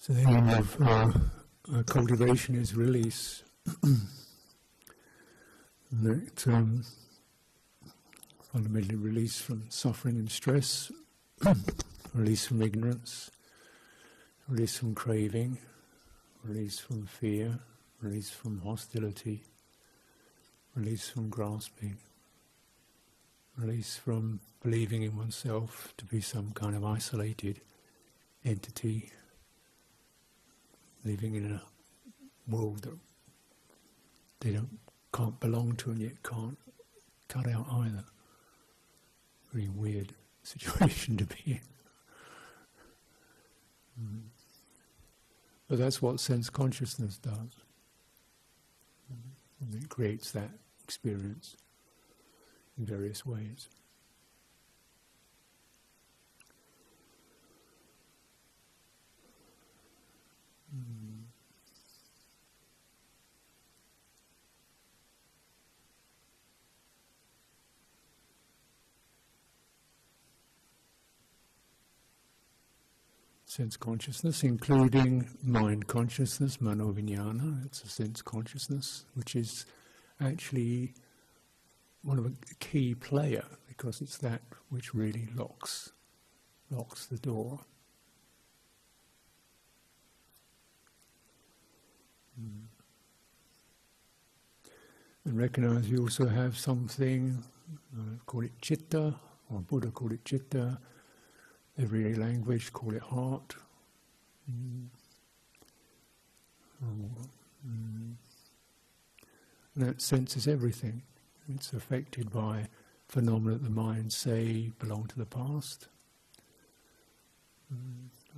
So the aim of cultivation is release. That fundamentally release from suffering and stress, release from ignorance, release from craving, release from fear, release from hostility, release from grasping, release from believing in oneself to be some kind of isolated entity, living in a world that they can't belong to and yet can't cut out either. Very weird situation to be in. But that's what sense consciousness does. And it creates that experience in various ways. Sense consciousness, including mind consciousness, mano-vijnana, it's a sense consciousness, which is actually one of a key player, because it's that which really locks the door. And recognize you also have something, call it citta, or Buddha called it citta, everyday language call it heart. And that senses everything. It's affected by phenomena that the mind say belong to the past.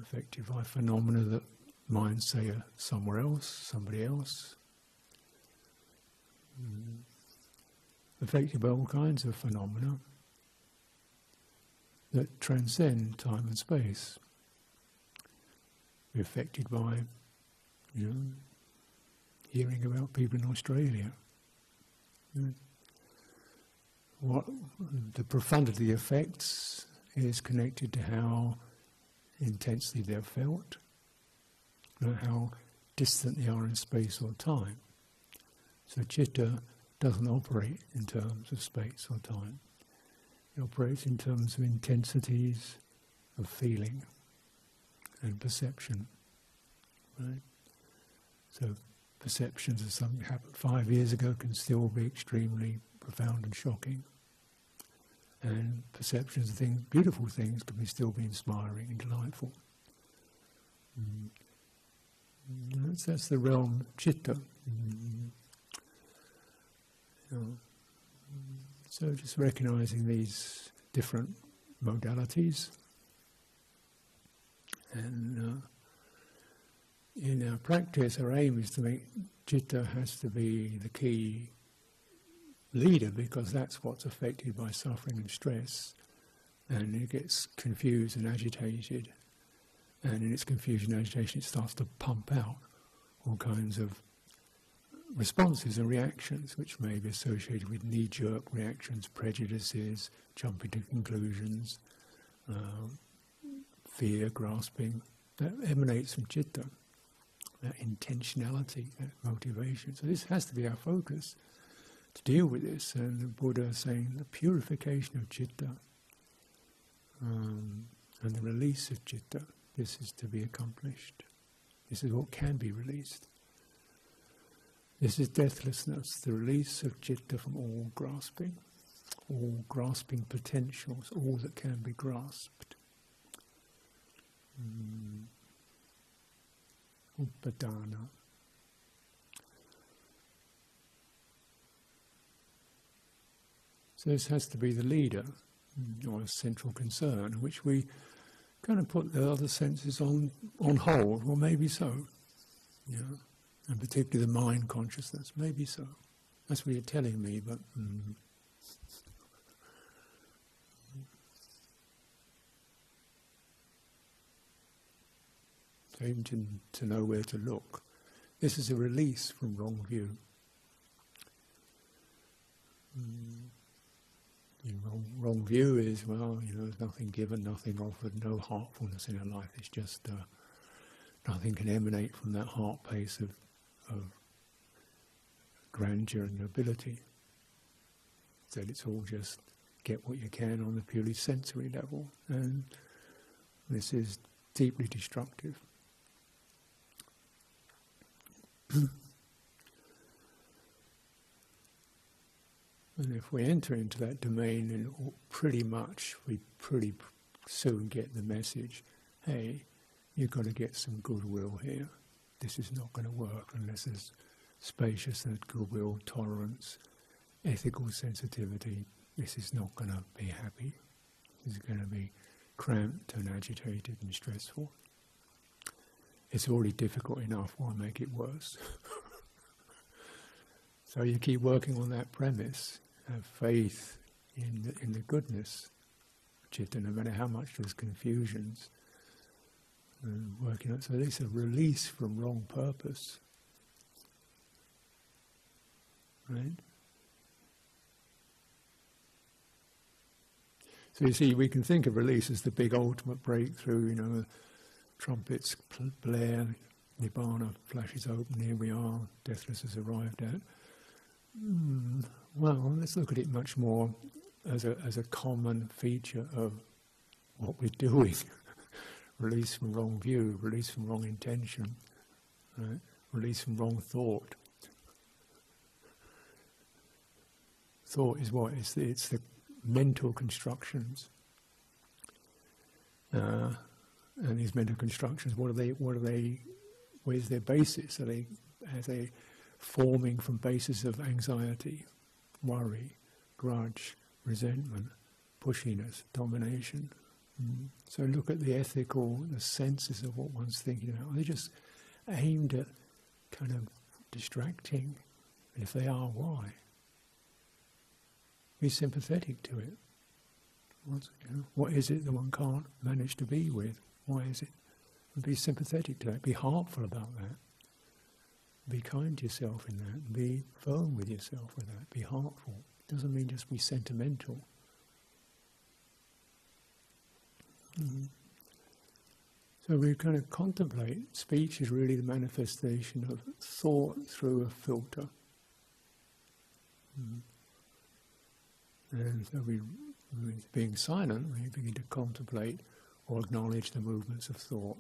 Affected by phenomena that mind say are somewhere else, somebody else. Affected by all kinds of phenomena that transcend time and space. We're affected by, hearing about people in Australia. What the profundity of effects is connected to how intensely they're felt, how distant they are in space or time. So citta doesn't operate in terms of space or time. It operates in terms of intensities of feeling and perception. Right? So perceptions of something that happened 5 years ago can still be extremely profound and shocking. And perceptions of things, beautiful things, can still be inspiring and delightful. That's the realm of citta. So just recognizing these different modalities, and in our practice our aim is to make citta has to be the key leader, because that's what's affected by suffering and stress, and it gets confused and agitated, and in its confusion and agitation it starts to pump out all kinds of responses and reactions which may be associated with knee-jerk reactions, prejudices, jumping to conclusions, fear, grasping. That emanates from citta, that intentionality, that motivation. So this has to be our focus to deal with this, and the Buddha is saying the purification of citta and the release of citta, this is to be accomplished. This is what can be released. This is deathlessness, the release of citta from all grasping potentials, all that can be grasped. Upadana. So this has to be the leader, or a central concern, which we kind of put the other senses on hold. Well, maybe so. And particularly the mind consciousness, maybe so. That's what you're telling me, but... So even to know where to look. This is a release from wrong view. Wrong view is, there's nothing given, nothing offered, no heartfulness in our life. It's just Nothing can emanate from that heart pace of grandeur and nobility. So it's all just get what you can on the purely sensory level, and this is deeply destructive. And if we enter into that domain, then pretty much we pretty soon get the message, hey, you've got to get some goodwill here. This is not going to work unless there's spaciousness, goodwill, tolerance, ethical sensitivity. This is not going to be happy. This is going to be cramped and agitated and stressful. It's already difficult enough, why make it worse? So you keep working on that premise, have faith in the goodness of citta, no matter how much there's confusions. Working on, so it's a release from wrong purpose. Right? So you see, we can think of release as the big ultimate breakthrough, trumpets blare, Nibbana flashes open, here we are, deathless has arrived at. Well, let's look at it much more as a common feature of what we're doing. Release from wrong view, release from wrong intention, right? Release from wrong thought. Thought is what? It's the mental constructions. And these mental constructions, where's their basis? Are they forming from basis of anxiety, worry, grudge, resentment, pushiness, domination? So look at the ethical, the senses of what one's thinking about. Are they just aimed at kind of distracting? And if they are, why? Be sympathetic to it. What is it that one can't manage to be with? Why is it? And be sympathetic to that. Be heartful about that. Be kind to yourself in that. Be firm with yourself with that. Be heartful. It doesn't mean just be sentimental. So we kind of contemplate. Speech is really the manifestation of thought through a filter. And so being silent, we begin to contemplate or acknowledge the movements of thought.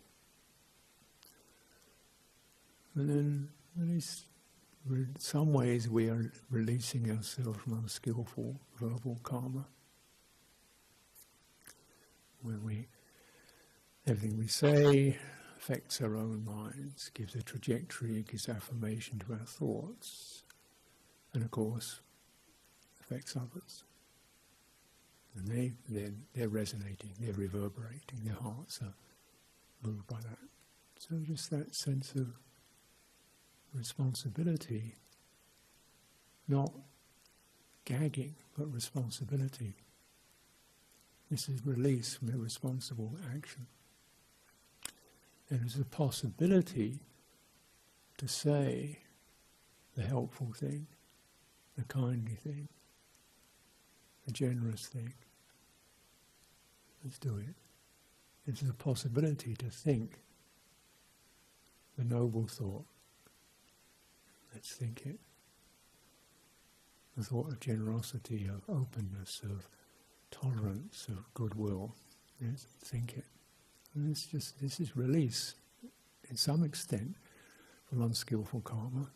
And then in some ways we are releasing ourselves from unskillful verbal karma, where everything we say affects our own minds, gives a trajectory, gives affirmation to our thoughts, and of course affects others. And they're resonating, they're reverberating, their hearts are moved by that. So just that sense of responsibility, not gagging, but responsibility. This is release from irresponsible action. And there's a possibility to say the helpful thing, the kindly thing, the generous thing. Let's do it. There's a possibility to think the noble thought. Let's think it. The thought of generosity, of openness, of tolerance, of goodwill. Yes, think it. And this is release, in some extent, from unskillful karma,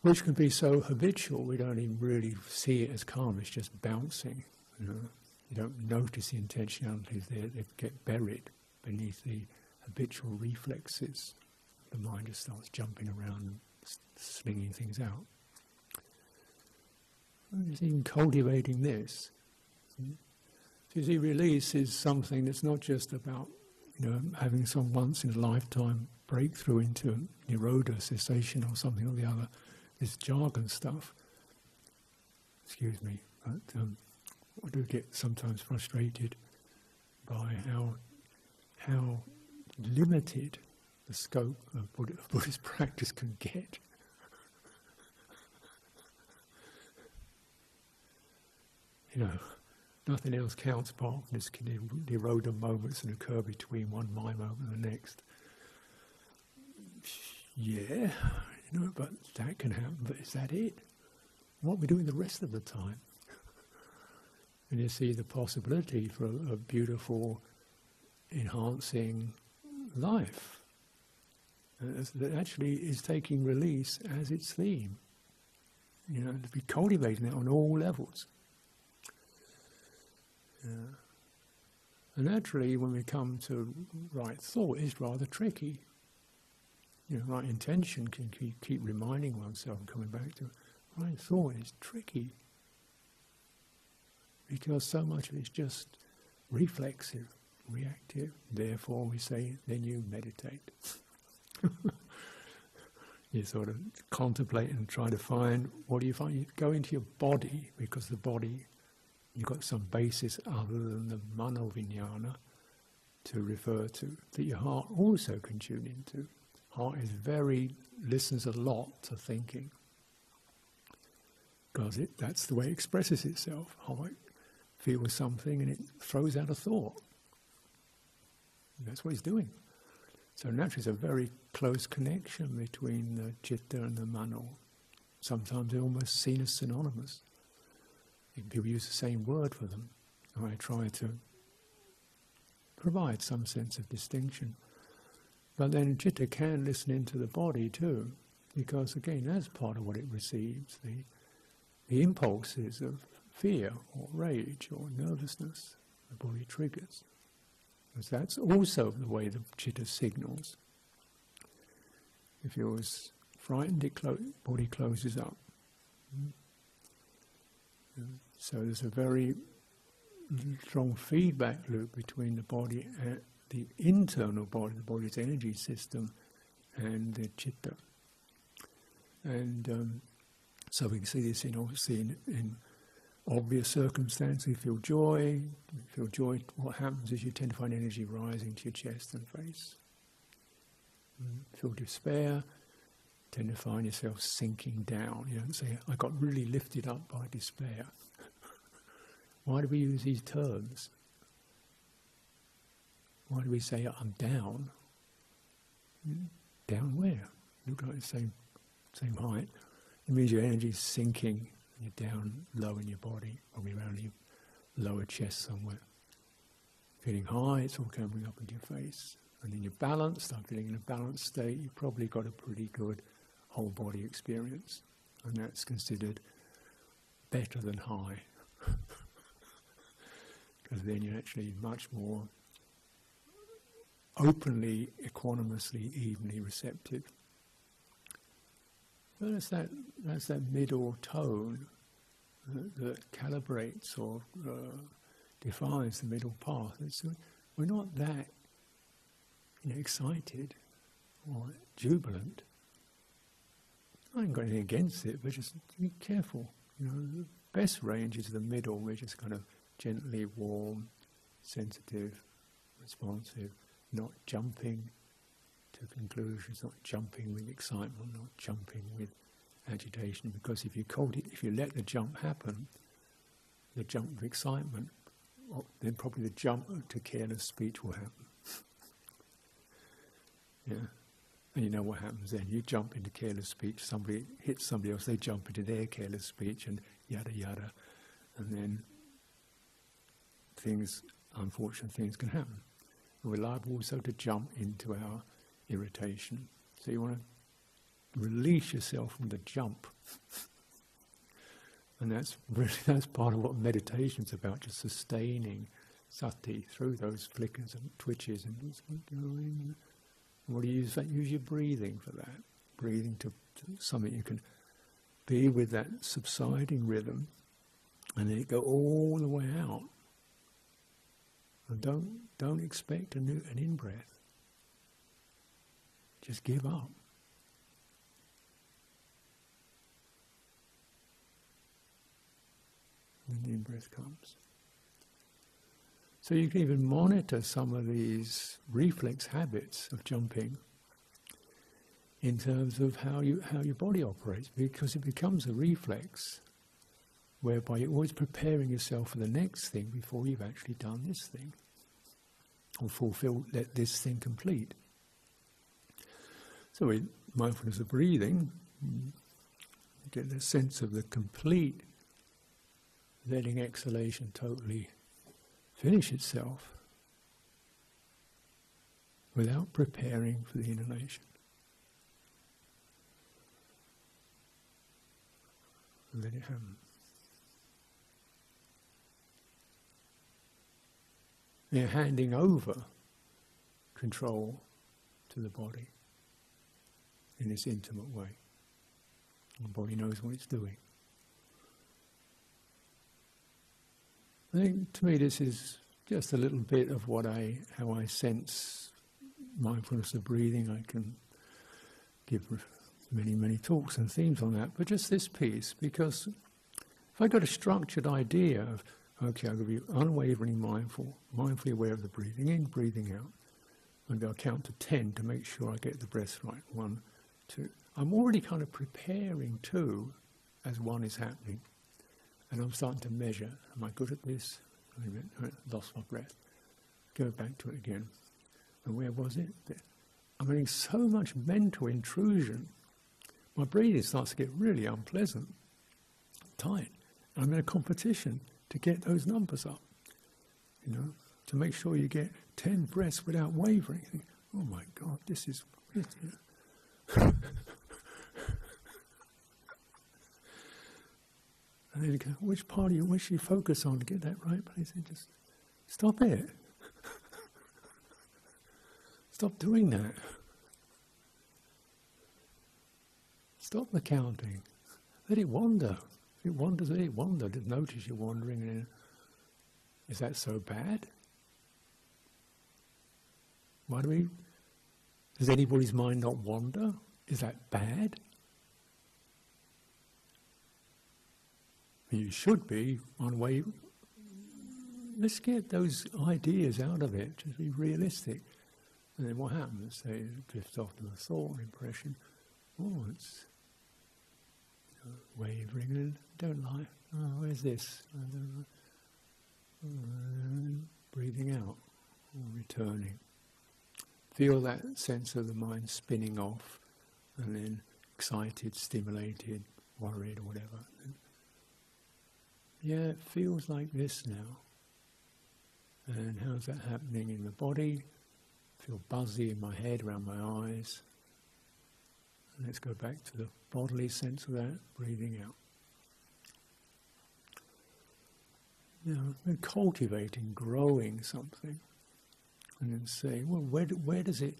which can be so habitual we don't even really see it as karma. It's just bouncing. You don't notice the intentionalities there; they get buried beneath the habitual reflexes. The mind just starts jumping around and slinging things out. Just even cultivating this. So you see, release is something that's not just about having some once in a lifetime breakthrough into nirodha, cessation or something or the other. This jargon stuff. Excuse me, but I do get sometimes frustrated by how limited the scope of Buddhist practice can get. Nothing else counts apart from this Nirodha moments that occur between one mind moment and the next. Yeah, but that can happen, but is that it? What are we doing the rest of the time? And you see the possibility for a beautiful, enhancing life that actually is taking release as its theme. To be cultivating it on all levels. And naturally, when we come to right thought, it's rather tricky. Right intention can keep reminding oneself and coming back to right thought is tricky. Because so much of it's just reflexive, reactive. Therefore, we say, then you meditate. You sort of contemplate and try to find, what do you find? You go into your body, because the body, you've got some basis other than the mano-vijnana to refer to, that your heart also can tune into. Heart listens a lot to thinking, because that's the way it expresses itself. Heart feels something and it throws out a thought. And that's what it's doing. So naturally, there's a very close connection between the citta and the mano. Sometimes they're almost seen as synonymous. People use the same word for them. And I try to provide some sense of distinction. But then citta can listen into the body too, because again, that's part of what it receives. The impulses of fear or rage or nervousness the body triggers. Because that's also the way the citta signals. If you're frightened, body closes up. So there's a very strong feedback loop between the body and the internal body, the body's energy system, and the citta. And so we can see this in obvious circumstances. You feel joy. What happens is you tend to find energy rising to your chest and face. Feel despair, tend to find yourself sinking down. You don't say, I got really lifted up by despair. Why do we use these terms? Why do we say, I'm down? Down where? Look like the same height. It means your energy is sinking. You're down low in your body, probably around your lower chest somewhere. Feeling high, it's all coming up into your face. And then you're balanced, I'm feeling in a balanced state, you've probably got a pretty good whole body experience. And that's considered better than high. Because then you're actually much more openly, equanimously, evenly receptive. But that's that middle tone that calibrates or defines the middle path. We're not that excited or jubilant. I haven't got anything against it, but just be careful. The best range is the middle. We're just kind of gently warm, sensitive, responsive, not jumping to conclusions, not jumping with excitement, not jumping with agitation. Because if you let the jump happen, the jump of excitement, then probably the jump to careless speech will happen. Yeah, and you know what happens then? You jump into careless speech. Somebody hits somebody else. They jump into their careless speech, and yada yada, and then unfortunate things can happen. And we're liable also to jump into our irritation. So you want to release yourself from the jump. And that's part of what meditation's about, just sustaining sati through those flickers and twitches and just going. What do you use? Use your breathing for that. Breathing to something you can be with, that subsiding rhythm, and then it go all the way out. And don't expect an in-breath. Just give up. And the in-breath comes. So you can even monitor some of these reflex habits of jumping in terms of how your body operates, because it becomes a reflex. whereby you're always preparing yourself for the next thing before you've actually done this thing, or let this thing complete. So with mindfulness of breathing, you get the sense of the complete letting exhalation totally finish itself without preparing for the inhalation. And let it happen. They're handing over control to the body in this intimate way. The body knows what it's doing. I think to me this is just a little bit of how I sense mindfulness of breathing. I can give many, many talks and themes on that, but just this piece, because if I got a structured idea of, okay, I'm going to be unwavering mindful, mindfully aware of the breathing in, breathing out, and I'll count to 10 to make sure I get the breaths right. 1, 2. I'm already kind of preparing 2 as 1 is happening, and I'm starting to measure. Am I good at this? Wait a minute, I lost my breath. Go back to it again. And where was it? I'm getting so much mental intrusion. My breathing starts to get really unpleasant, tight. And I'm in a competition to get those numbers up, to make sure you get 10 breaths without wavering. You think, oh my God, this is... And then you go, which part of you wish you focus on to get that right place? And just stop it. Stop doing that. Stop the counting. Let it wander. If it wanders, let it wander. Just notice you're wandering. And then, is that so bad? Does anybody's mind not wander? Is that bad? You should be on way. Let's get those ideas out of it. Just be realistic. And then what happens? They drift off to a thought, impression. Oh, it's wavering and don't like. Oh, where's this? Breathing out, or returning. Feel that sense of the mind spinning off, and then excited, stimulated, worried, or whatever. Yeah, it feels like this now. And how's that happening in the body? Feel buzzy in my head, around my eyes. And let's go back to the bodily sense of that, breathing out. We're cultivating, growing something. And then saying, well, where does it,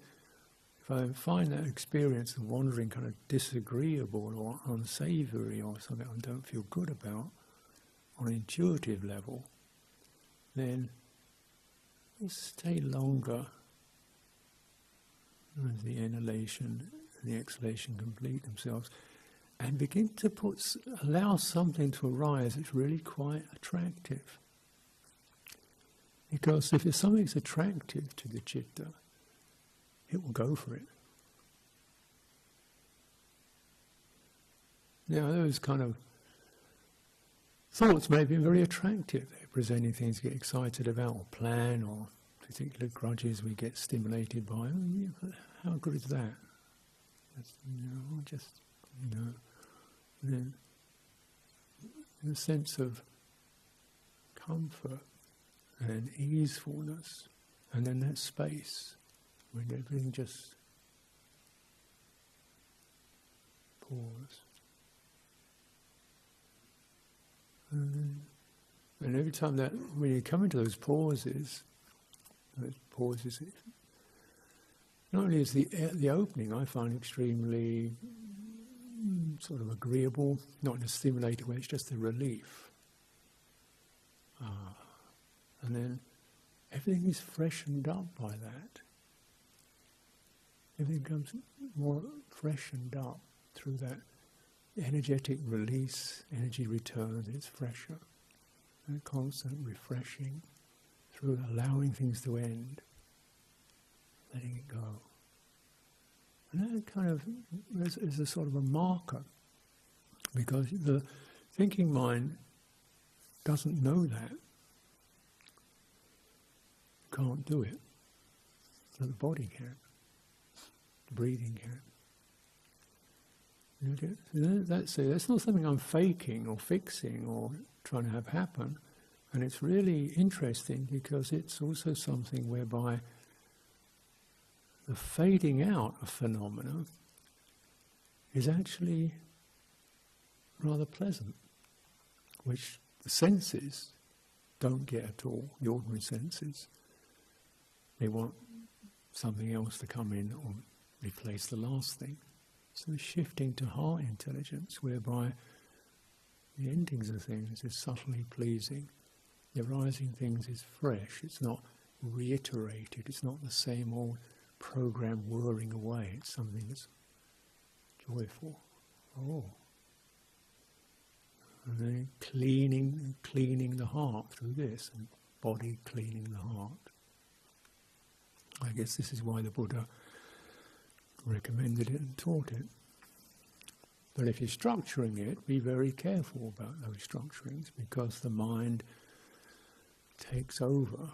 if I find that experience of wandering kind of disagreeable or unsavoury or something I don't feel good about, on an intuitive level, then we'll stay longer as the inhalation and the exhalation complete themselves, and begin to allow something to arise that's really quite attractive. Because if something's attractive to the citta, it will go for it. Now, those kind of thoughts may be very attractive. They're presenting things to get excited about, or plan, or particular grudges we get stimulated by. How good is that? Then a sense of comfort and easefulness, and then that space when everything just pause. And every time that, when you come into those pauses, not only is the opening I find extremely sort of agreeable, not in a stimulated way, it's just a relief. And then everything is freshened up by that. Everything becomes more freshened up through that energetic release, energy return, it's fresher. And constant refreshing through allowing things to end, letting it go. And that kind of is a sort of a marker, because the thinking mind doesn't know that, can't do it. So the body can, the breathing can. That's not something I'm faking or fixing or trying to have happen. And it's really interesting because it's also something whereby the fading out of phenomena is actually rather pleasant, which the senses don't get at all, the ordinary senses. They want something else to come in or replace the last thing. So shifting to heart intelligence, whereby the endings of things is subtly pleasing, the arising things is fresh, it's not reiterated, it's not the same old program whirring away, it's something that's joyful. Oh. And then cleaning the heart through this, and body cleaning the heart. I guess this is why the Buddha recommended it and taught it. But if you're structuring it, be very careful about those structurings, because the mind takes over.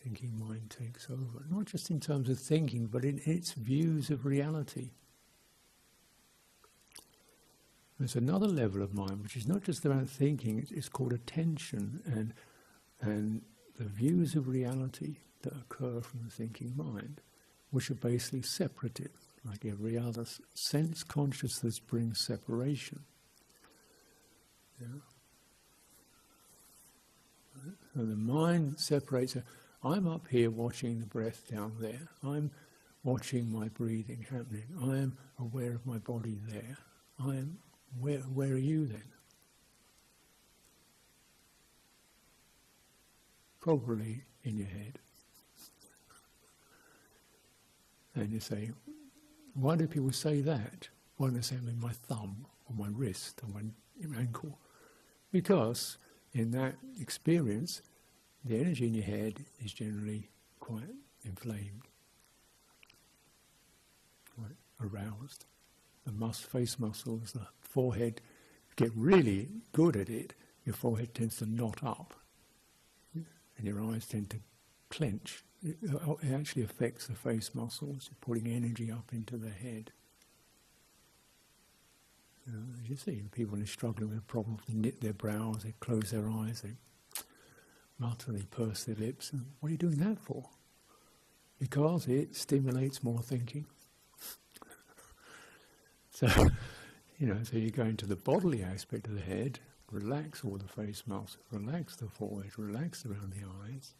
Thinking mind takes over. Not just in terms of thinking, but in its views of reality. There's another level of mind which is not just about thinking, it's called attention, and the views of reality that occur from the thinking mind, which are basically separated, like every other sense consciousness brings separation. Yeah. So the mind separates. I'm up here watching the breath down there. I'm watching my breathing happening. I am aware of my body there. I am. Where are you then? Probably in your head. And you say, why do people say that? Why don't they say I'm in my thumb, or my wrist, or my ankle? Because in that experience, the energy in your head is generally quite inflamed, quite aroused. The face muscles, the forehead, get really good at it. Your forehead tends to knot up, and your eyes tend to clench. It actually affects the face muscles, putting energy up into the head. As you see, people who are struggling with a problem, they knit their brows, they close their eyes, they mutter, they purse their lips. And what are you doing that for? Because it stimulates more thinking. So, so you go into the bodily aspect of the head, relax all the face muscles, relax the forehead, relax around the eyes.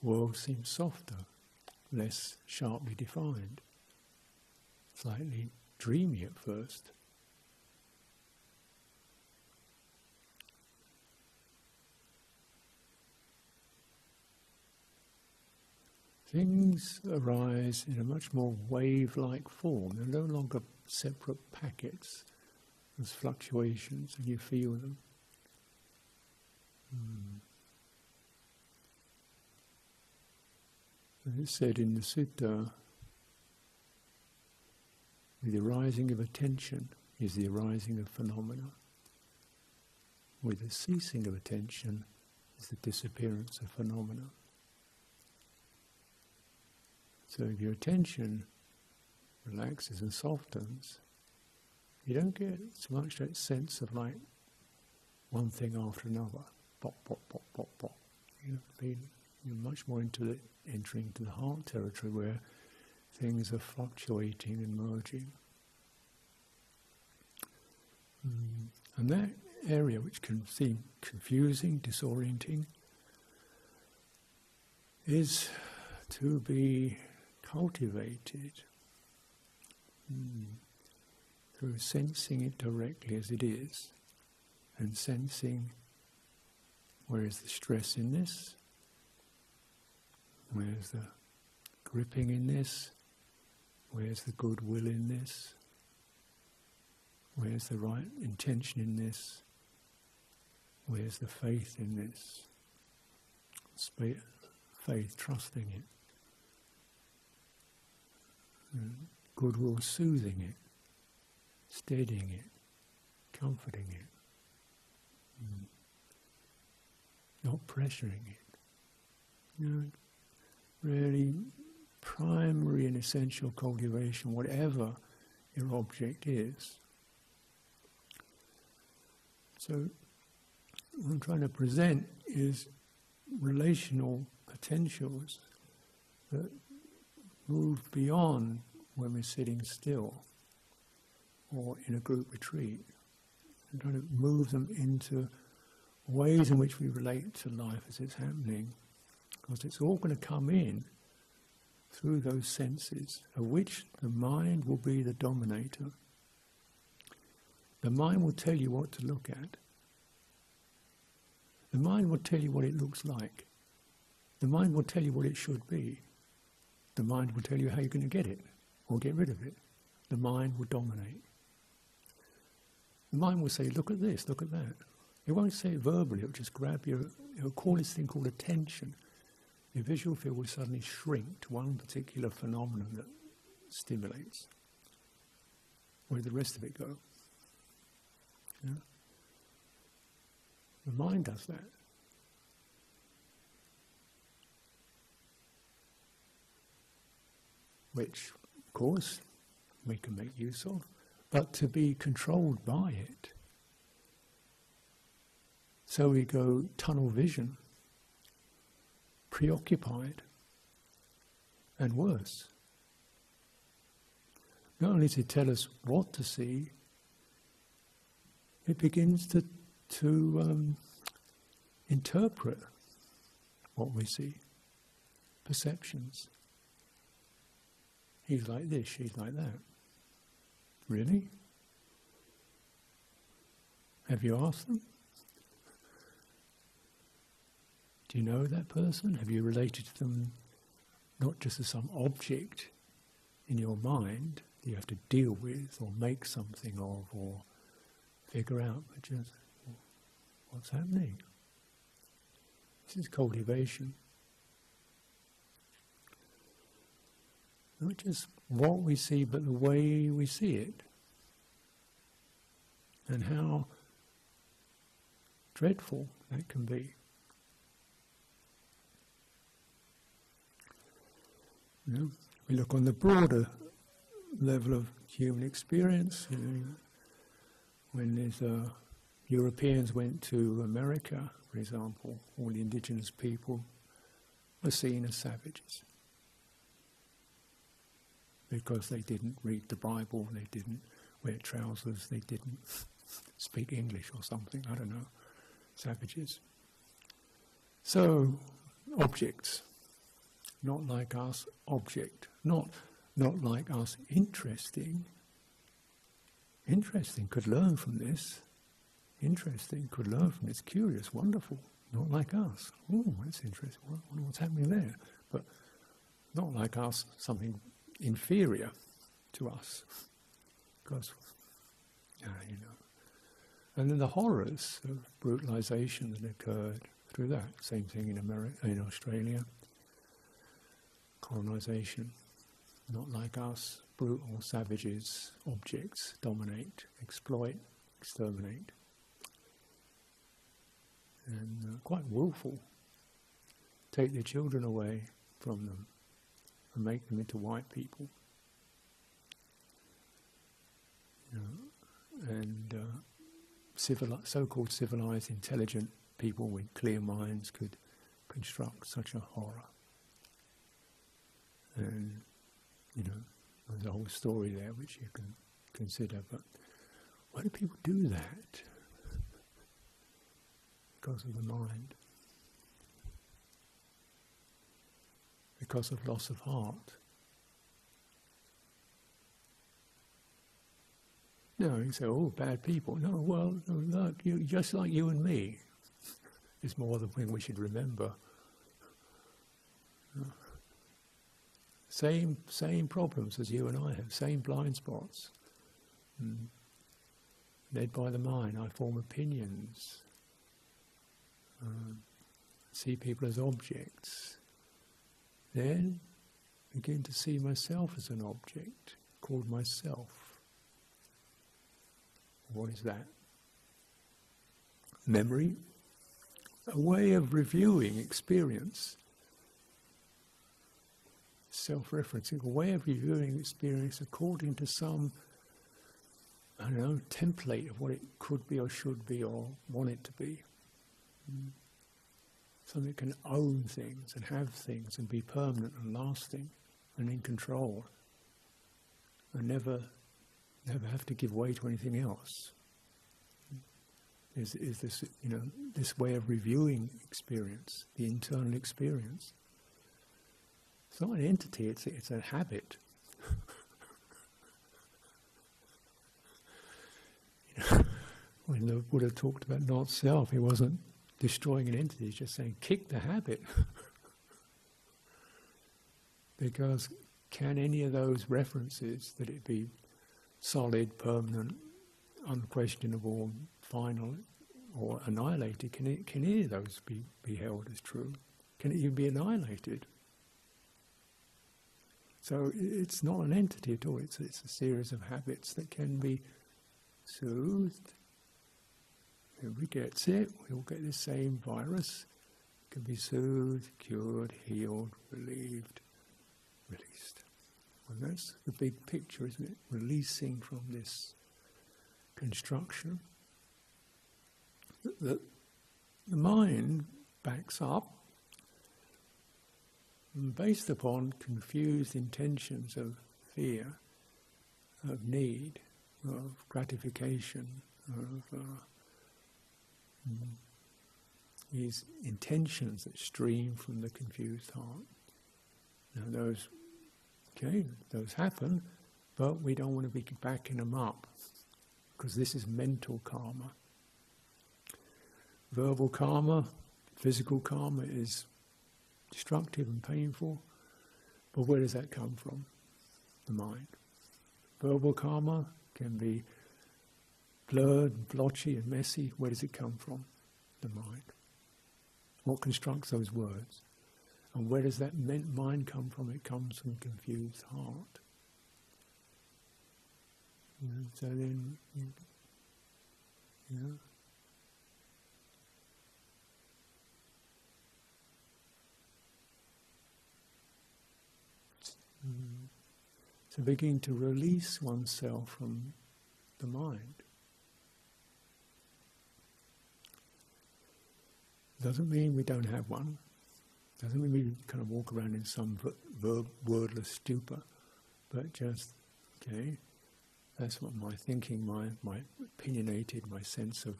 World seems softer, less sharply defined, slightly dreamy at first. Things arise in a much more wave-like form. They're no longer separate packets. There's fluctuations and you feel them. And it's said in the sutta, the arising of attention is the arising of phenomena. With the ceasing of attention is the disappearance of phenomena. So if your attention relaxes and softens, you don't get so much that sense of like one thing after another. Pop, pop, pop, pop, pop. You're much more entering into the heart territory where things are fluctuating and merging. And that area, which can seem confusing, disorienting, is to be cultivated through sensing it directly as it is, and sensing where is the stress in this, where's the gripping in this, where's the goodwill in this, where's the right intention in this, where's the faith in this, faith, trusting it, and goodwill, soothing it, steadying it, comforting it, not pressuring it. You know, really primary and essential cultivation, whatever your object is. So what I'm trying to present is relational potentials that move beyond when we're sitting still or in a group retreat. I'm trying to move them into ways in which we relate to life as it's happening, because it's all going to come in through those senses, of which the mind will be the dominator. The mind will tell you what to look at. The mind will tell you what it looks like. The mind will tell you what it should be. The mind will tell you how you're going to get it or get rid of it. The mind will dominate. The mind will say, look at this, look at that. It won't say it verbally, it'll just grab you, it'll call this thing called attention. Your visual field will suddenly shrink to one particular phenomenon that stimulates. Where did the rest of it go? Yeah? The mind does that. Which, of course, we can make use of, but to be controlled by it. So we go tunnel vision, preoccupied, and worse. Not only to tell us what to see, it begins to interpret what we see, perceptions. He's like this, she's like that. Really? Have you asked them? Do you know that person? Have you related to them not just as some object in your mind that you have to deal with or make something of or figure out, but just what's happening? This is cultivation. Not just what we see, but the way we see it. And how dreadful that can be. You know, we look on the broader level of human experience. You know, when there's Europeans went to America, for example, all the indigenous people were seen as savages. Because they didn't read the Bible, they didn't wear trousers, they didn't speak English or something, I don't know. Savages. So, objects. Not like us, object. Not like us, interesting. Interesting, could learn from this. Interesting, could learn from this. Curious, wonderful. Not like us. Oh, that's interesting. I wonder what's happening there. But not like us, something inferior to us. Because, you know. And then the horrors of brutalization that occurred through that. Same thing in America, in Australia. Colonization. Not like us, brutal savages, objects, dominate, exploit, exterminate. And quite willful. Take their children away from them and make them into white people. You know, and so-called civilized, intelligent people with clear minds could construct such a horror. And, you know, there's a whole story there which you can consider, but why do people do that? Because of the mind. Because of loss of heart. No, you say, oh, bad people. No, well, no, look, just like you and me. It's more the thing we should remember. Same problems as you and I have, same blind spots. Led by the mind, I form opinions. See people as objects. Then begin to see myself as an object, called myself. What is that? memory, a way of reviewing experience, self-referencing, a way of reviewing experience according to some, I don't know, template of what it could be or should be or want it to be. Something that can own things and have things and be permanent and lasting and in control and never have to give way to anything else. Is this, this way of reviewing experience, the internal experience. It's not an entity, it's a habit. When the Buddha talked about not self, he wasn't destroying an entity, he's just saying, kick the habit. Because can any of those references, that it be solid, permanent, unquestionable, final, or annihilated, can any of those be held as true? Can it even be annihilated? So it's not an entity at all, it's a series of habits that can be soothed. Whoever gets it, we'll get the same virus. It can be soothed, cured, healed, relieved, released. And that's the big picture, isn't it? Releasing from this construction. The mind backs up based upon confused intentions of fear, of need, of gratification, of these intentions that stream from the confused heart. Now those happen, but we don't want to be backing them up, because this is mental karma. Verbal karma, physical karma is destructive and painful, but where does that come from? The mind. Verbal karma can be blurred, blotchy and messy. Where does it come from? The mind. What constructs those words? And where does that mind come from? It comes from confused heart. So then, so begin to release oneself from the mind. Doesn't mean we don't have one. Doesn't mean we kind of walk around in some wordless stupor, but just, that's what my thinking, my opinionated, my sense of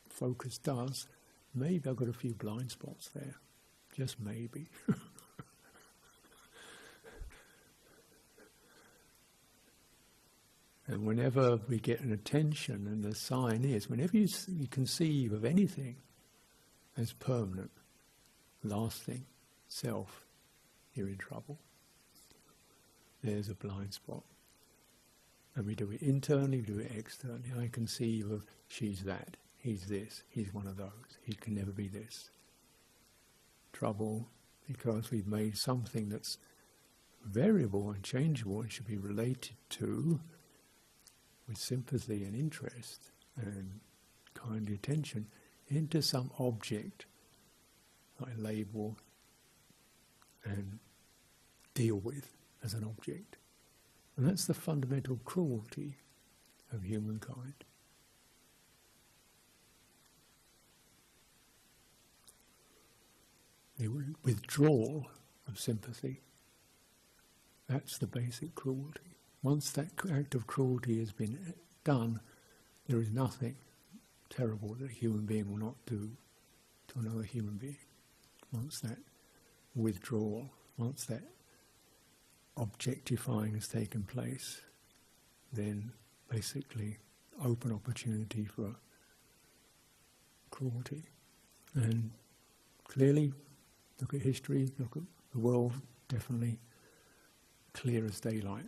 focus does. Maybe I've got a few blind spots there, just maybe. And whenever we get an attention, and the sign is, whenever you conceive of anything as permanent, lasting, self, you're in trouble. There's a blind spot. And we do it internally, we do it externally. I conceive of, she's that, he's this, he's one of those, he can never be this. Trouble, because we've made something that's variable and changeable and should be related to with sympathy and interest and kindly attention into some object that I label and deal with as an object. And that's the fundamental cruelty of humankind. The withdrawal of sympathy. That's the basic cruelty. Once that act of cruelty has been done, there is nothing terrible that a human being will not do to another human being. Once that withdrawal, once that objectifying has taken place, then basically open opportunity for cruelty. And clearly, look at history, look at the world, definitely clear as daylight.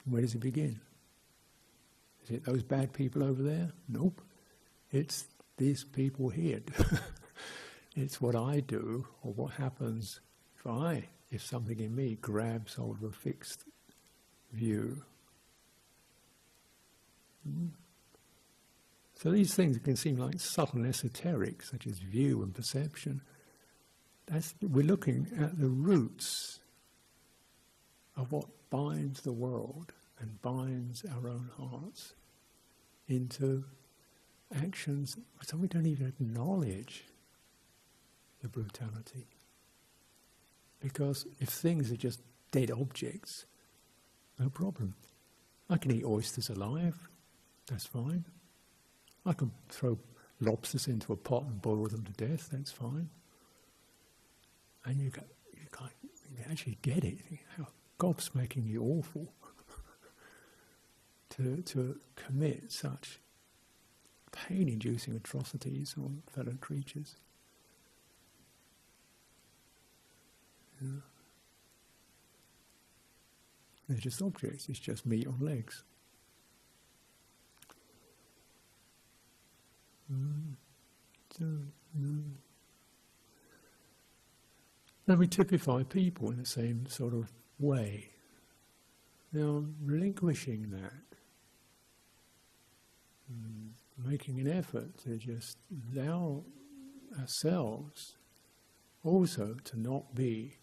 Where does it begin? Is it those bad people over there? Nope. It's these people here. It's what I do, or what happens if something in me grabs hold of a fixed view. So these things can seem like subtle and esoteric, such as view and perception. We're looking at the roots of what binds the world and binds our own hearts into actions, so we don't even acknowledge the brutality. Because if things are just dead objects, no problem. I can eat oysters alive, that's fine. I can throw lobsters into a pot and boil them to death, that's fine. And you actually get it. How gobsmackingly awful to commit such pain-inducing atrocities on fellow creatures. Yeah. They're just objects, it's just meat on legs. Then we typify people in the same sort of way. Now, relinquishing that, making an effort to just allow ourselves also to not be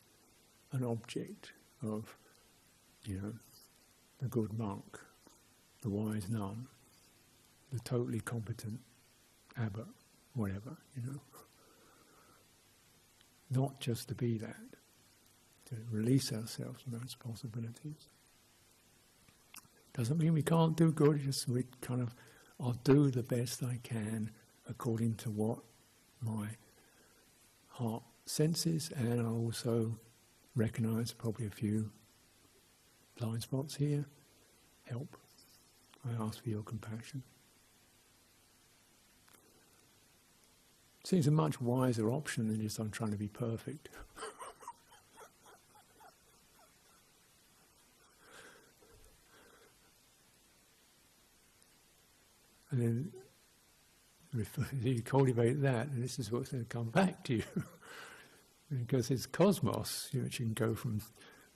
an object of, the good monk, the wise nun, the totally competent abbot, whatever, Not just to be that, to release ourselves from those possibilities. Doesn't mean we can't do good, just I'll do the best I can according to what my heart senses, and I'll also recognise probably a few blind spots here. Help. I ask for your compassion. Seems a much wiser option than just I'm trying to be perfect. And then if you cultivate that, and this is what's going to come back to you. Because it's cosmos, which you can go from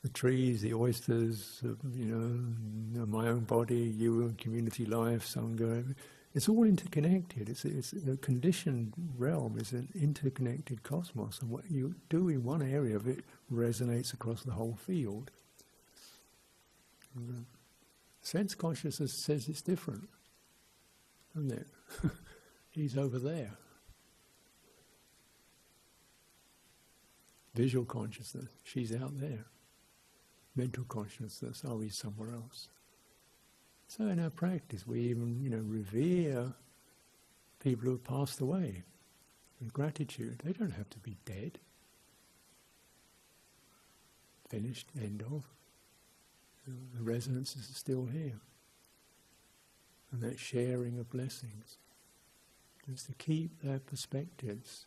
the trees, the oysters, my own body, you and community life, Sangha. It's all interconnected. It's the conditioned realm is an interconnected cosmos, and what you do in one area of it resonates across the whole field. Sense consciousness says it's different, isn't it? He's over there. Visual consciousness, she's out there. Mental consciousness, oh, he's somewhere else. So in our practice, we even, revere people who have passed away with gratitude. They don't have to be dead. Finished, end of. The resonances are still here. And that sharing of blessings. Just to keep their perspectives.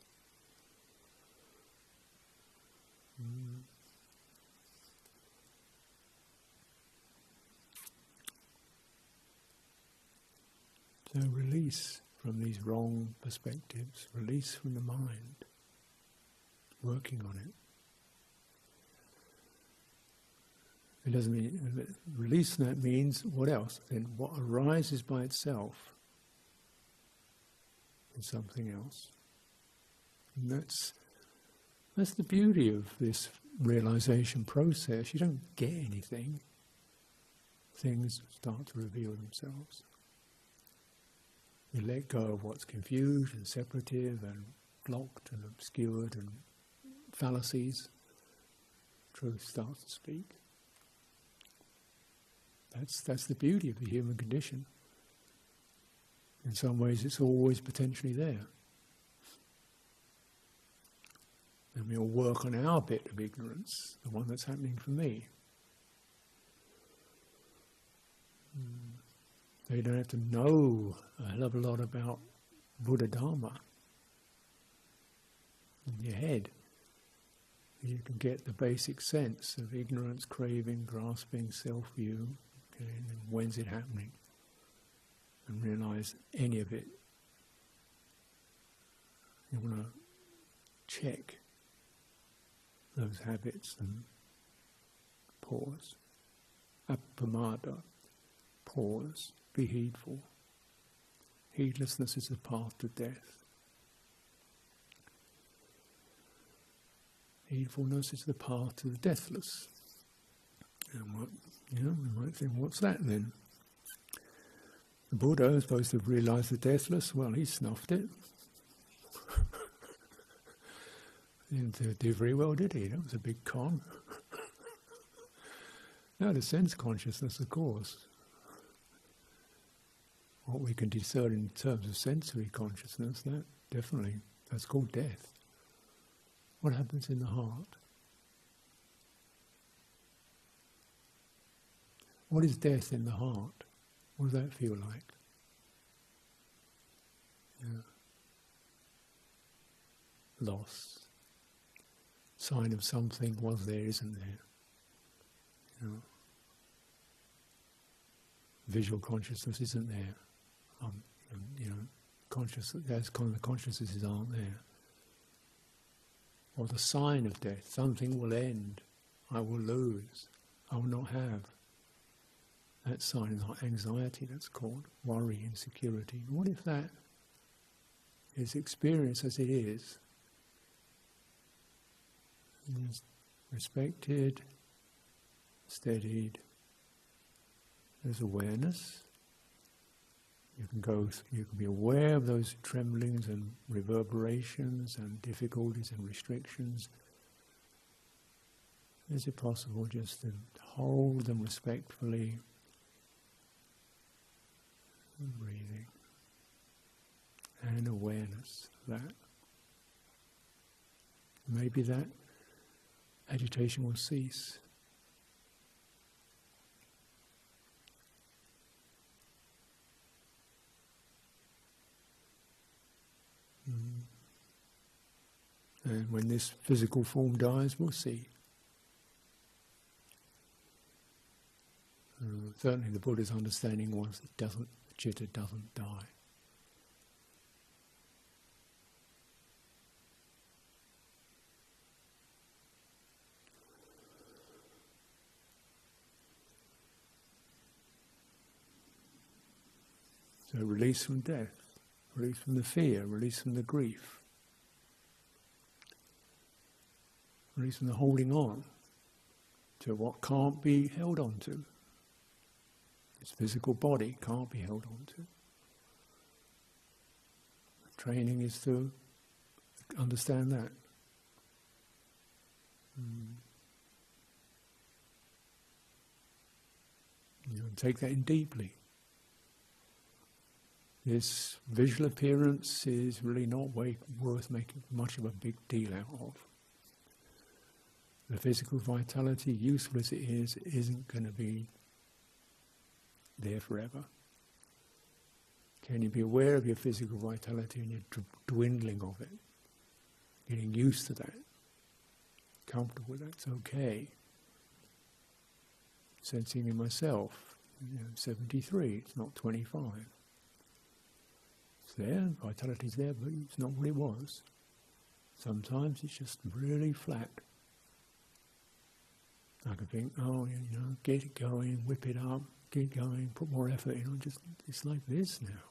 So release from these wrong perspectives, release from the mind, working on it. It doesn't mean, release from that means what else? Then what arises by itself is something else. And that's the beauty of this realization process. You don't get anything. Things start to reveal themselves. You let go of what's confused and separative and blocked and obscured and fallacies. Truth starts to speak. That's the beauty of the human condition. In some ways it's always potentially there. And we all work on our bit of ignorance, the one that's happening for me. So you don't have to know a hell of a lot about Buddha Dhamma in your head. You can get the basic sense of ignorance, craving, grasping, self-view, okay, and when's it happening, and realise any of it. You want to check those habits and pause. Appamada, pause, be heedful. Heedlessness is the path to death. Heedfulness is the path to the deathless. And what, we might think, what's that then? The Buddha is supposed to have realised the deathless. Well, he snuffed it. He didn't do very well, did he? That was a big con. No, the sense consciousness, of course. What we can discern in terms of sensory consciousness, that definitely, that's called death. What happens in the heart? What is death in the heart? What does that feel like? Yeah. Loss. Sign of something was there, isn't there? Visual consciousness isn't there. Consciousness, as kind of consciousnesses aren't there. Or the sign of death. Something will end. I will lose. I will not have. That sign of anxiety, that's called worry, insecurity. What if that is experienced as it is? And it's respected, steadied. There's awareness. You can be aware of those tremblings and reverberations and difficulties and restrictions. Is it possible just to hold them respectfully? And breathing. And awareness of that. Maybe that agitation will cease. And when this physical form dies, we'll see. Certainly the Buddha's understanding was that citta doesn't die. So release from death, release from the fear, release from the grief. Release from the holding on to what can't be held on to. This physical body can't be held on to. Training is to understand that. Take that in deeply. This visual appearance is really not worth making much of a big deal out of. The physical vitality, useful as it is, isn't going to be there forever. Can you be aware of your physical vitality and your dwindling of it? Getting used to that. Comfortable with that, it's okay. Sensing in myself, 73, it's not 25. It's there, vitality's there, but it's not what it was. Sometimes it's just really flat. I can think, get it going, whip it up, get going, put more effort in. It's like this now.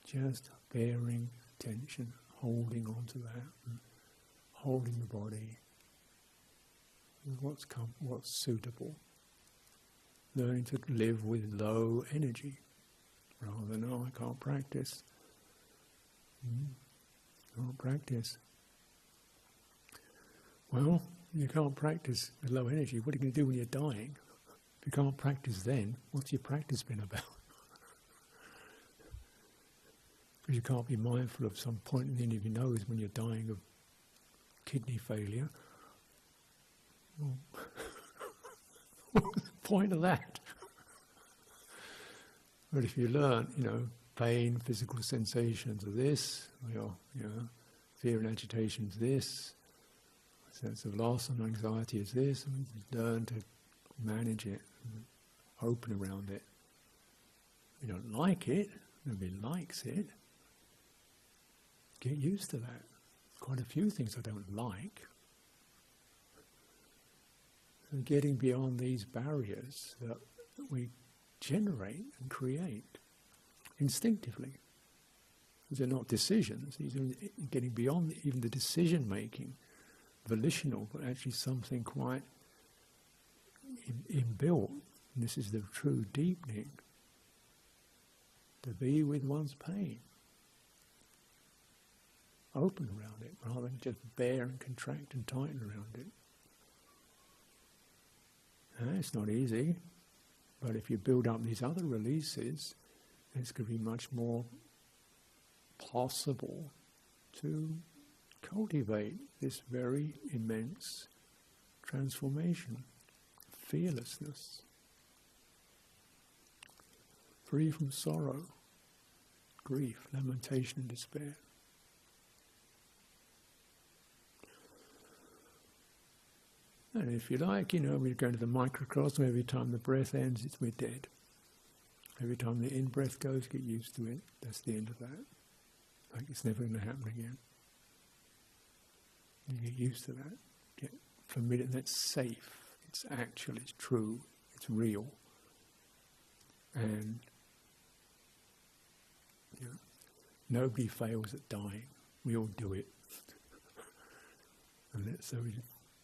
Just bearing attention, holding on to that, and holding the body. What's suitable. Learning to live with low energy, rather than, I can't practice. Can't practice. Well, you can't practice with low energy. What are you going to do when you're dying? If you can't practice then, what's your practice been about? Because you can't be mindful of some point in the end of your nose when you're dying of kidney failure. Well, what's the point of that? But if you learn, pain, physical sensations are this, fear and agitation is this, sense of loss and anxiety is this, and learn to manage it, and open around it. You don't like it, nobody likes it. Get used to that. Quite a few things I don't like. So getting beyond these barriers that we generate and create instinctively. These are not decisions, these are getting beyond even the decision making, volitional, but actually something quite inbuilt. And this is the true deepening, to be with one's pain, open around it, rather than just bear and contract and tighten around it. It's not easy, but if you build up these other releases, it's going to be much more possible to cultivate this very immense transformation, fearlessness, free from sorrow, grief, lamentation and despair. And if you like, we're going to the microcosm. Every time the breath ends, we're dead. Every time the in-breath goes, get used to it. That's the end of that. Like it's never going to happen again. You get used to that. Get familiar. That's safe. It's actual. It's true. It's real. And nobody fails at dying. We all do it. And so we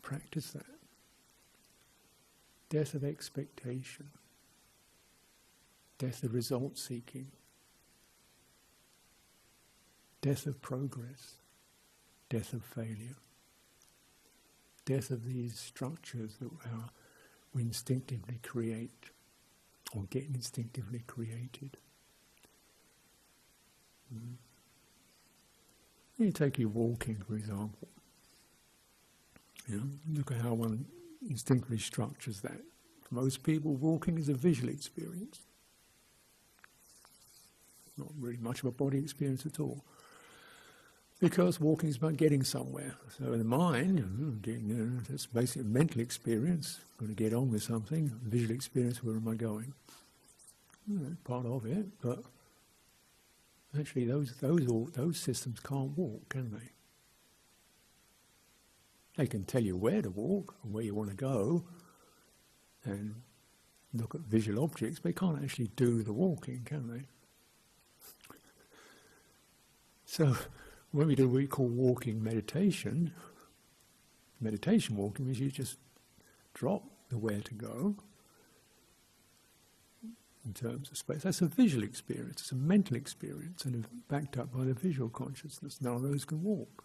practice that. Death of expectation. Death of result seeking. Death of progress. Death of failure. Death of these structures that we instinctively create or get instinctively created. You take your walking, for example. Look at how one instinctively structures that. For most people, walking is a visual experience. Not really much of a body experience at all. Because walking is about getting somewhere. So in the mind, that's basically a mental experience. Got to get on with something. Visual experience, where am I going? Part of it, but actually those systems can't walk, can they? They can tell you where to walk and where you want to go and look at visual objects, but they can't actually do the walking, can they? So when we do what we call walking meditation walking means you just drop the where to go in terms of space. That's a visual experience, it's a mental experience, and backed up by the visual consciousness. None of those can walk.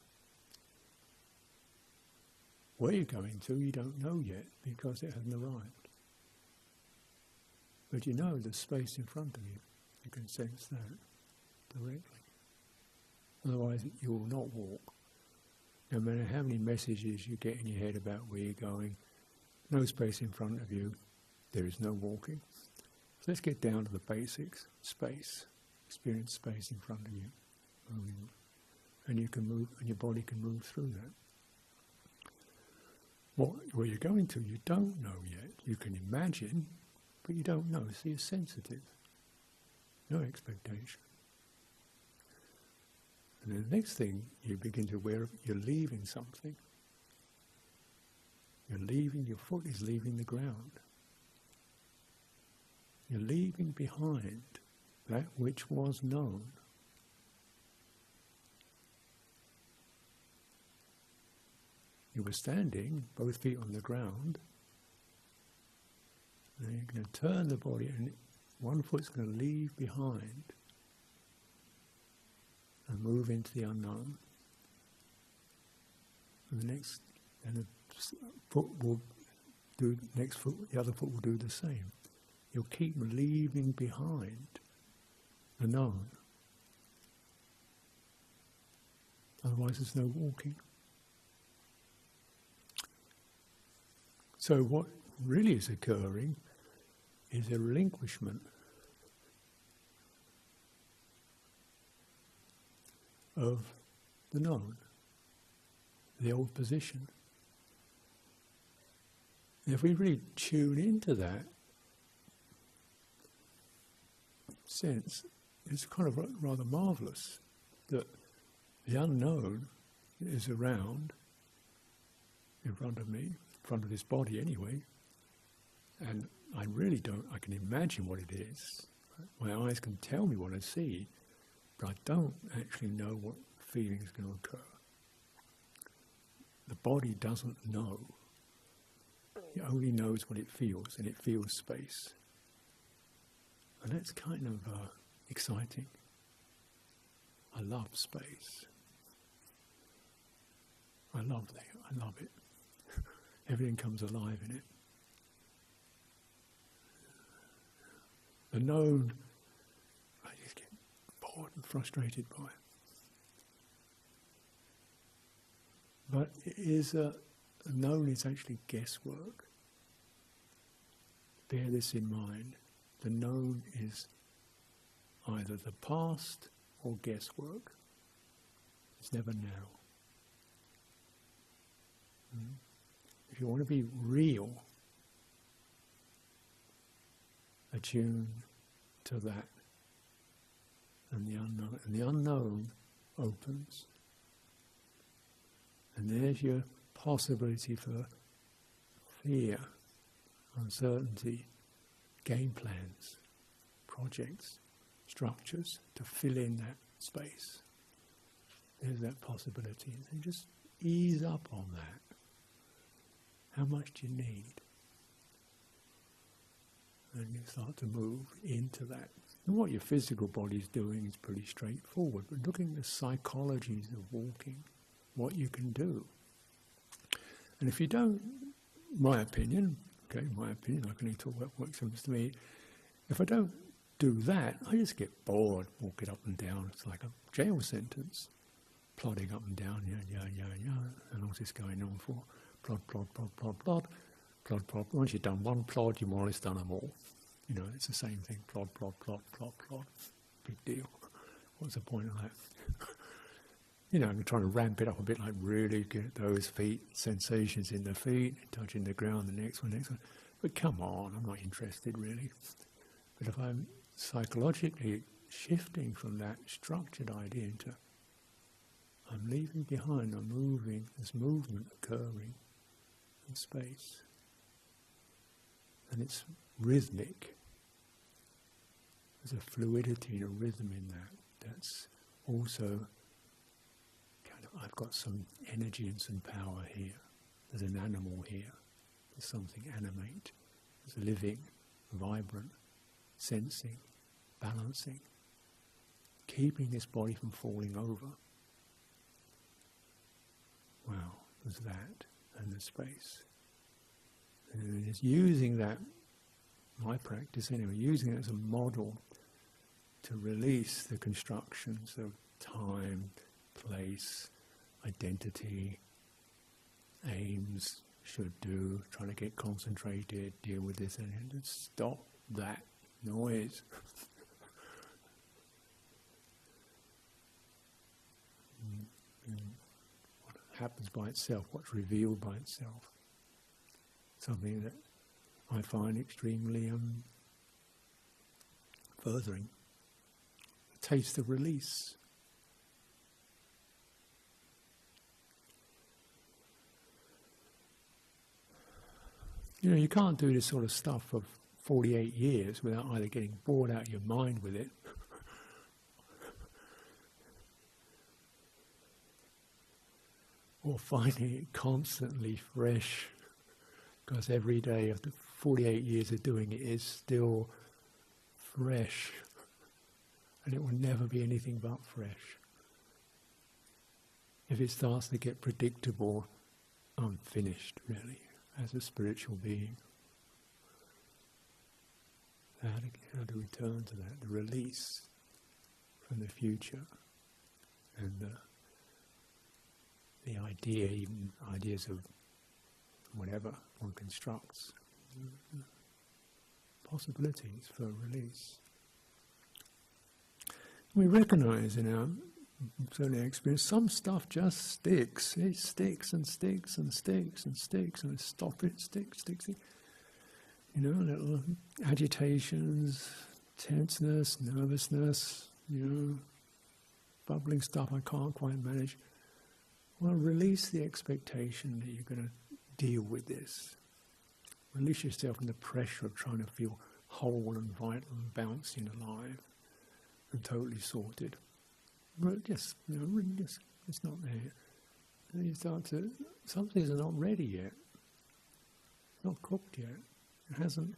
Where you're going to, you don't know yet, because it hasn't arrived. But you know there's space in front of you. You can sense that directly. Otherwise, you will not walk. No matter how many messages you get in your head about where you're going, no space in front of you, there is no walking. So let's get down to the basics. Space. Experience space in front of you. And you can move, and your body can move through that. Where you're going to, you don't know yet. You can imagine, but you don't know. So you're sensitive. No expectation. And then the next thing you begin to aware of, you're leaving something. Your foot is leaving the ground. You're leaving behind that which was known. You were standing, both feet on the ground, and you're going to turn the body, and one foot's going to leave behind and move into the unknown. And the other foot will do the same. You'll keep leaving behind the known. Otherwise there's no walking. So what really is occurring is a relinquishment of the known, the old position. And if we really tune into that sense, it's kind of rather marvellous that the unknown is around, in front of me, in front of this body anyway, and I can imagine what it is. My eyes can tell me what I see, but I don't actually know what feeling is going to occur. The body doesn't know. It only knows what it feels, and it feels space. And that's kind of exciting. I love space. I love it. Everything comes alive in it. The known, I just get bored and frustrated by it. But it is the known is actually guesswork. Bear this in mind. The known is either the past or guesswork. It's never now. If you want to be real, attune to that and the unknown opens. And there's your possibility for fear, uncertainty, game plans, projects, structures to fill in that space. There's that possibility. And just ease up on that. How much do you need? And you start to move into that. And what your physical body's doing is pretty straightforward, but looking at the psychologies of walking, what you can do. And if you don't, my opinion, I can only talk about what comes to me. If I don't do that, I just get bored walking up and down. It's like a jail sentence, plodding up and down, and all this going on for plod, plod, plod, plod, plod, plod, plod. Once you've done one plod, you've more or less done them all. You know, it's the same thing, plod, plod, plod, plod, plod. Big deal. What's the point of that? You know, I'm trying to ramp it up a bit, like really get those feet, sensations in the feet, touching the ground, the next one. But come on, I'm not interested really. But if I'm psychologically shifting from that structured idea into, I'm leaving behind, I'm moving, there's movement occurring in space. And it's rhythmic. There's a fluidity and a rhythm in that. That's also I've got some energy and some power here. There's an animal here. There's something animate. There's living, vibrant, sensing, balancing, keeping this body from falling over. Wow, there's that and the space. And it's using that, my practice anyway, using it as a model to release the constructions of time, place, identity, aims, should do, trying to get concentrated, deal with this, and just stop that noise. What happens by itself, what's revealed by itself. Something that I find extremely furthering. A taste of release. You know, you can't do this sort of stuff for 48 years without either getting bored out of your mind with it or finding it constantly fresh, because every day after 48 years of doing it is still fresh, and it will never be anything but fresh. If it starts to get predictable, I'm finished, really. As a spiritual being. How do we turn to that? The release from the future and the idea, even ideas of whatever one constructs. Possibilities for release. We recognize in our certainly experience, some stuff just sticks. It sticks and sticks and sticks and sticks, and stop it, sticks. You know, little agitations, tenseness, nervousness, you know, bubbling stuff I can't quite manage. Well, release the expectation that you're going to deal with this. Release yourself from the pressure of trying to feel whole and vital and bouncing alive and totally sorted. But just, really just, it's not there. And you start to, some things are not ready yet, not cooked yet. It hasn't,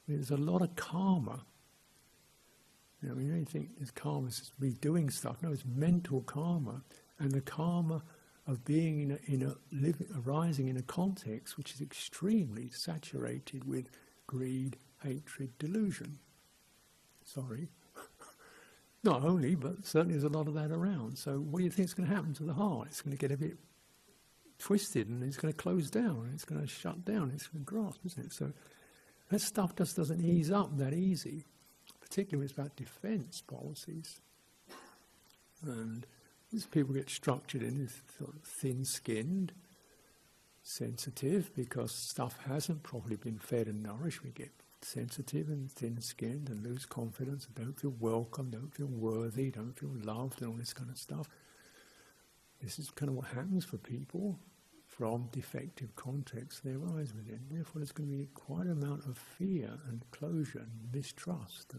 there's a lot of karma. You don't think it's karma, it's just me doing stuff. No, it's mental karma. And the karma of being arising in a context which is extremely saturated with greed, hatred, delusion. Sorry. Not only, but certainly there's a lot of that around. So what do you think is going to happen to the heart? It's going to get a bit twisted and it's going to close down, and it's going to shut down, it's going to grasp, isn't it? So that stuff just doesn't ease up that easy, particularly when it's about defence policies. And these people get structured in as sort of thin-skinned, sensitive, because stuff hasn't properly been fed and nourished. We get sensitive and thin-skinned and lose confidence and don't feel welcome, don't feel worthy, don't feel loved and all this kind of stuff. This is kind of what happens for people from defective contexts they arise within. Therefore there's going to be quite an amount of fear and closure and mistrust,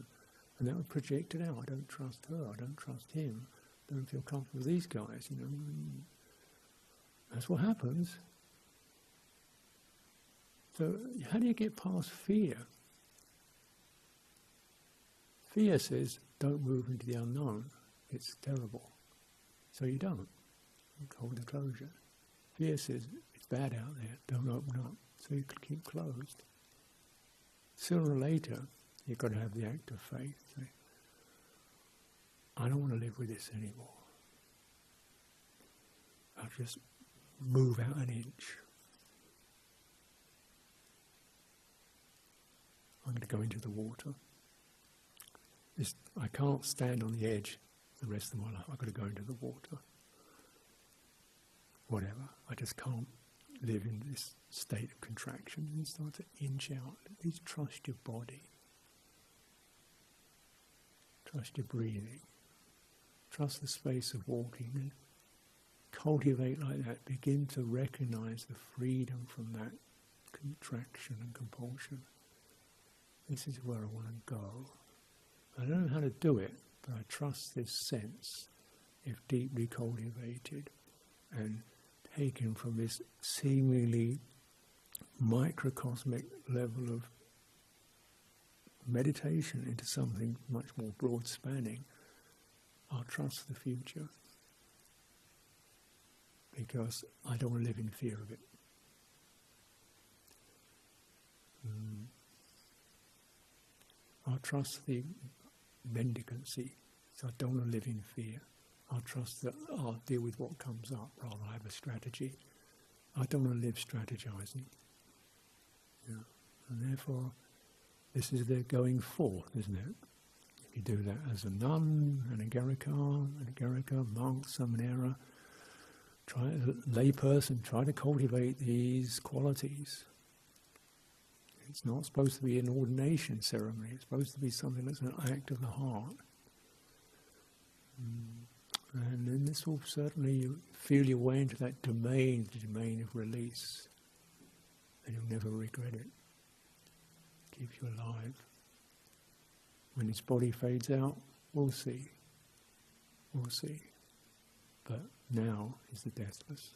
and that would project it out. I don't trust her, I don't trust him, I don't feel comfortable with these guys, That's what happens. So how do you get past fear? Fear says, don't move into the unknown. It's terrible. So you don't. Hold the closure. Fear says, it's bad out there. Don't open up. So you can keep closed. Sooner or later, you've got to have the act of faith. Say, I don't want to live with this anymore. I'll just move out an inch. I'm going to go into the water. I can't stand on the edge the rest of my life. I've got to go into the water. Whatever. I just can't live in this state of contraction. And start to inch out. Please trust your body. Trust your breathing. Trust the space of walking. And cultivate like that. Begin to recognize the freedom from that contraction and compulsion. This is where I want to go. I don't know how to do it, but I trust this sense, if deeply cultivated and taken from this seemingly microcosmic level of meditation into something much more broad-spanning. I'll trust the future because I don't want to live in fear of it. I'll trust the mendicancy, so I don't want to live in fear. I'll trust that I'll deal with what comes up rather than I have a strategy. I don't want to live strategizing. And therefore, this is their going forth, isn't it? If you do that as a nun, an agarika, monk, samanera, layperson, try to cultivate these qualities. It's not supposed to be an ordination ceremony. It's supposed to be something that's an act of the heart. And then this will certainly feel your way into that domain, the domain of release. And you'll never regret it. Keeps you alive. When this body fades out, we'll see. We'll see. But now is the deathless.